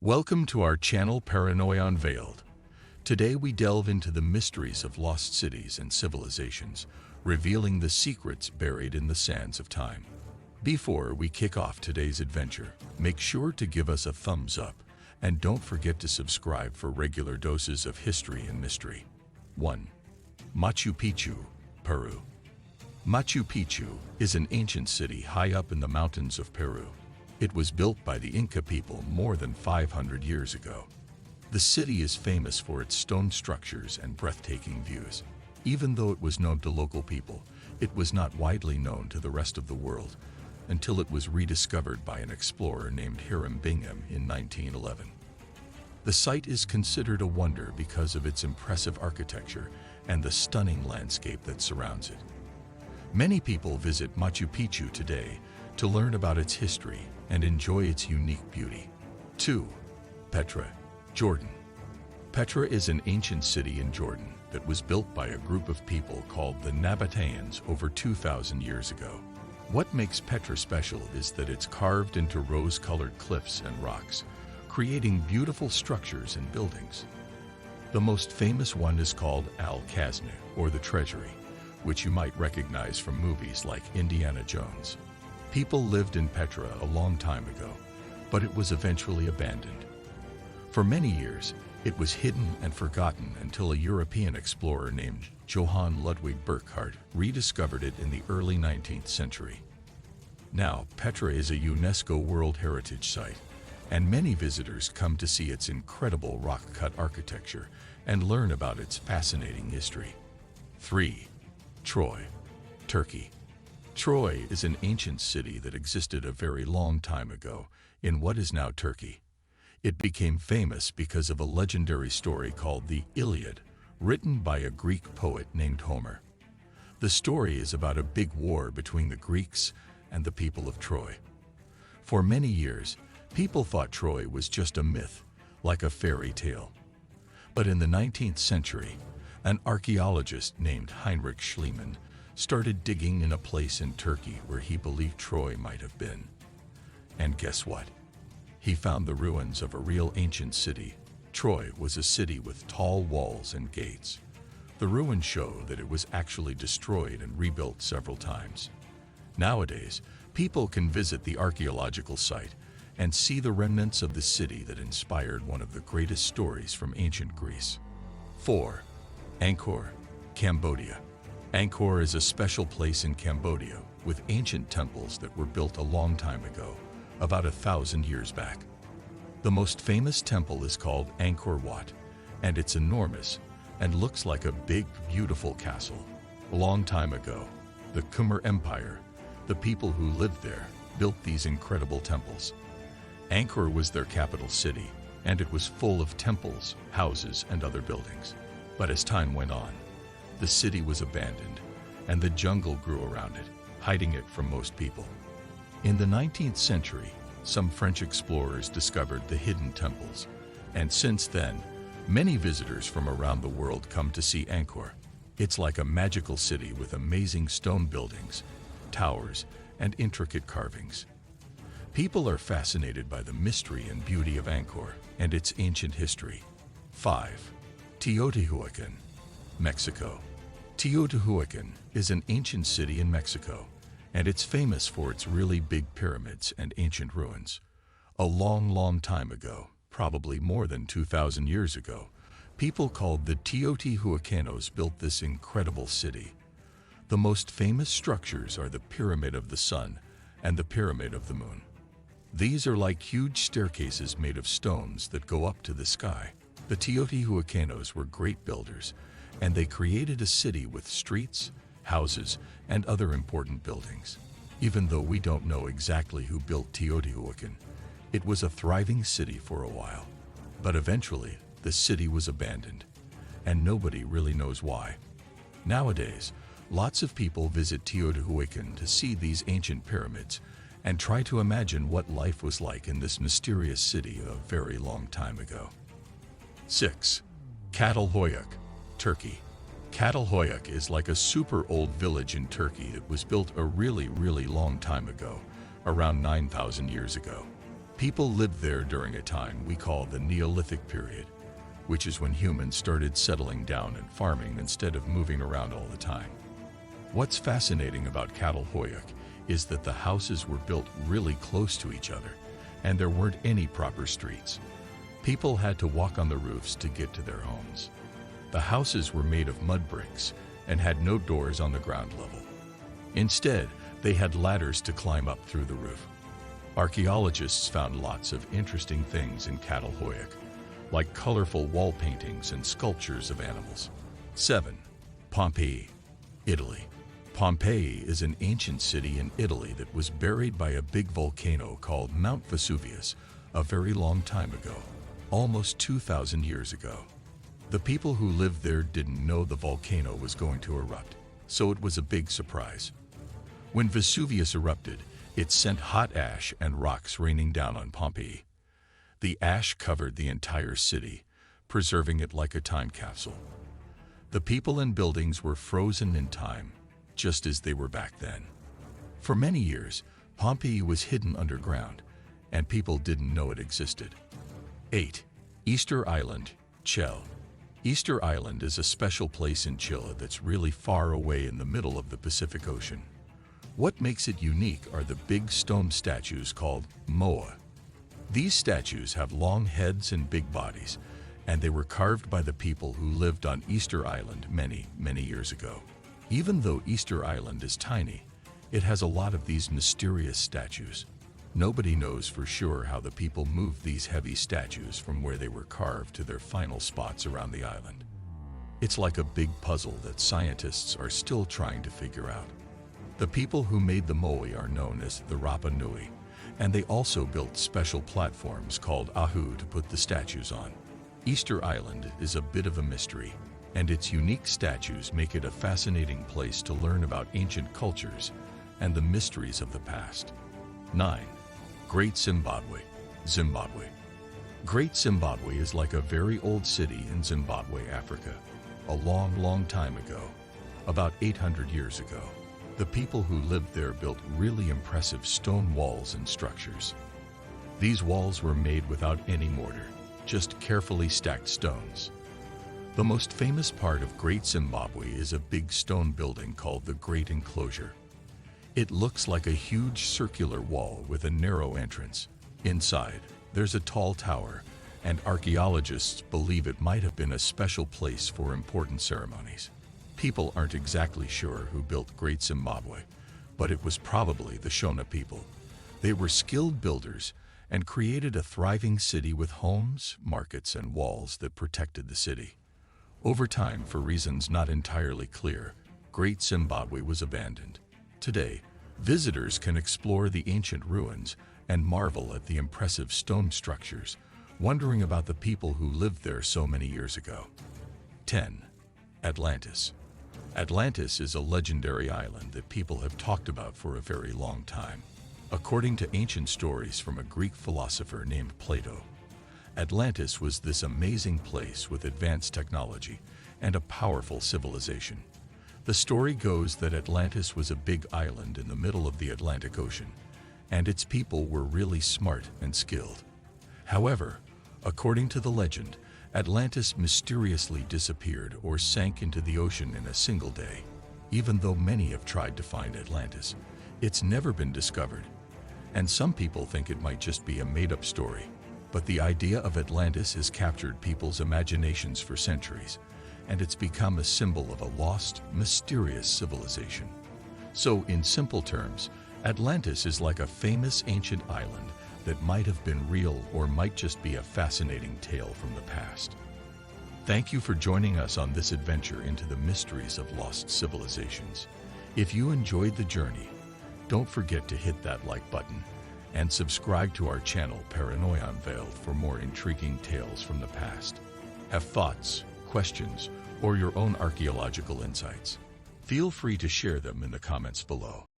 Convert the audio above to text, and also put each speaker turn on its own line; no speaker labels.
Welcome to our channel Paranoia Unveiled. Today we delve into the mysteries of lost cities and civilizations, revealing the secrets buried in the sands of time. Before we kick off today's adventure, make sure to give us a thumbs up and don't forget to subscribe for regular doses of history and mystery. 1. Machu Picchu, Peru. Machu Picchu is an ancient city high up in the mountains of Peru. It was built by the Inca people more than 500 years ago. The city is famous for its stone structures and breathtaking views. Even though it was known to local people, it was not widely known to the rest of the world until it was rediscovered by an explorer named Hiram Bingham in 1911. The site is considered a wonder because of its impressive architecture and the stunning landscape that surrounds it. Many people visit Machu Picchu today to learn about its history and enjoy its unique beauty. 2. Petra, Jordan. Petra is an ancient city in Jordan that was built by a group of people called the Nabateans over 2,000 years ago. What makes Petra special is that it's carved into rose-colored cliffs and rocks, creating beautiful structures and buildings. The most famous one is called Al-Khazna, or the Treasury, which you might recognize from movies like Indiana Jones. People lived in Petra a long time ago, but it was eventually abandoned. For many years, it was hidden and forgotten until a European explorer named Johann Ludwig Burckhardt rediscovered it in the early 19th century. Now, Petra is a UNESCO World Heritage Site, and many visitors come to see its incredible rock-cut architecture and learn about its fascinating history. 3. Troy, Turkey. Troy is an ancient city that existed a very long time ago in what is now Turkey. It became famous because of a legendary story called the Iliad, written by a Greek poet named Homer. The story is about a big war between the Greeks and the people of Troy. For many years, people thought Troy was just a myth, like a fairy tale. But in the 19th century, an archaeologist named Heinrich Schliemann started digging in a place in Turkey where he believed Troy might have been. And guess what? He found the ruins of a real ancient city. Troy was a city with tall walls and gates. The ruins show that it was actually destroyed and rebuilt several times. Nowadays, people can visit the archaeological site and see the remnants of the city that inspired one of the greatest stories from ancient Greece. 4. Angkor, Cambodia. Angkor is a special place in Cambodia with ancient temples that were built a long time ago, about 1,000 years back. The most famous temple is called Angkor Wat, and it's enormous and looks like a big, beautiful castle. A long time ago, the Khmer Empire, the people who lived there, built these incredible temples. Angkor was their capital city, and it was full of temples, houses, and other buildings. But as time went on, the city was abandoned, and the jungle grew around it, hiding it from most people. In the 19th century, some French explorers discovered the hidden temples, and since then, many visitors from around the world come to see Angkor. It's like a magical city with amazing stone buildings, towers, and intricate carvings. People are fascinated by the mystery and beauty of Angkor and its ancient history. 5. Teotihuacan, Mexico. Teotihuacan is an ancient city in Mexico, and it's famous for its really big pyramids and ancient ruins. A long time ago, probably more than 2,000 years ago, people called the Teotihuacanos built this incredible city. The most famous structures are the Pyramid of the Sun and the Pyramid of the Moon. These are like huge staircases made of stones that go up to the sky. The Teotihuacanos were great builders, and they created a city with streets, houses, and other important buildings. Even though we don't know exactly who built Teotihuacan, it was a thriving city for a while. But eventually, the city was abandoned, and nobody really knows why. Nowadays, lots of people visit Teotihuacan to see these ancient pyramids and try to imagine what life was like in this mysterious city a very long time ago. 6. Catalhoyuk, Turkey. Catalhoyuk is like a super old village in Turkey that was built a really long time ago, around 9,000 years ago. People lived there during a time we call the Neolithic period, which is when humans started settling down and farming instead of moving around all the time. What's fascinating about Catalhoyuk is that the houses were built really close to each other, and there weren't any proper streets. People had to walk on the roofs to get to their homes. The houses were made of mud bricks and had no doors on the ground level. Instead, they had ladders to climb up through the roof. Archaeologists found lots of interesting things in Catalhoyuk, like colorful wall paintings and sculptures of animals. 7. Pompeii, Italy. Pompeii is an ancient city in Italy that was buried by a big volcano called Mount Vesuvius a very long time ago, almost 2,000 years ago. The people who lived there didn't know the volcano was going to erupt, so it was a big surprise. When Vesuvius erupted, it sent hot ash and rocks raining down on Pompeii. The ash covered the entire city, preserving it like a time capsule. The people and buildings were frozen in time, just as they were back then. For many years, Pompeii was hidden underground, and people didn't know it existed. 8. Easter Island, Chile. Easter Island is a special place in Chile that's really far away in the middle of the Pacific Ocean. What makes it unique are the big stone statues called moa. These statues have long heads and big bodies, and they were carved by the people who lived on Easter Island many, many years ago. Even though Easter Island is tiny, it has a lot of these mysterious statues. Nobody knows for sure how the people moved these heavy statues from where they were carved to their final spots around the island. It's like a big puzzle that scientists are still trying to figure out. The people who made the moai are known as the Rapa Nui, and they also built special platforms called ahu to put the statues on. Easter Island is a bit of a mystery, and its unique statues make it a fascinating place to learn about ancient cultures and the mysteries of the past. 9. Great Zimbabwe, Zimbabwe. Great Zimbabwe is like a very old city in Zimbabwe, Africa. A long, long time ago, about 800 years ago, the people who lived there built really impressive stone walls and structures. These walls were made without any mortar, just carefully stacked stones. The most famous part of Great Zimbabwe is a big stone building called the Great Enclosure. It looks like a huge circular wall with a narrow entrance. Inside, there's a tall tower, and archaeologists believe it might have been a special place for important ceremonies. People aren't exactly sure who built Great Zimbabwe, but it was probably the Shona people. They were skilled builders and created a thriving city with homes, markets, and walls that protected the city. Over time, for reasons not entirely clear, Great Zimbabwe was abandoned. Today, visitors can explore the ancient ruins and marvel at the impressive stone structures, wondering about the people who lived there so many years ago. 10. Atlantis. Atlantis is a legendary island that people have talked about for a very long time. According to ancient stories from a Greek philosopher named Plato, Atlantis was this amazing place with advanced technology and a powerful civilization. The story goes that Atlantis was a big island in the middle of the Atlantic Ocean, and its people were really smart and skilled. However, according to the legend, Atlantis mysteriously disappeared or sank into the ocean in a single day. Even though many have tried to find Atlantis, it's never been discovered, and some people think it might just be a made-up story. But the idea of Atlantis has captured people's imaginations for centuries, and it's become a symbol of a lost, mysterious civilization. So, in simple terms, Atlantis is like a famous ancient island that might have been real or might just be a fascinating tale from the past. Thank you for joining us on this adventure into the mysteries of lost civilizations. If you enjoyed the journey, don't forget to hit that like button and subscribe to our channel Paranoia Unveiled for more intriguing tales from the past. Have thoughts, questions, or your own archaeological insights? Feel free to share them in the comments below.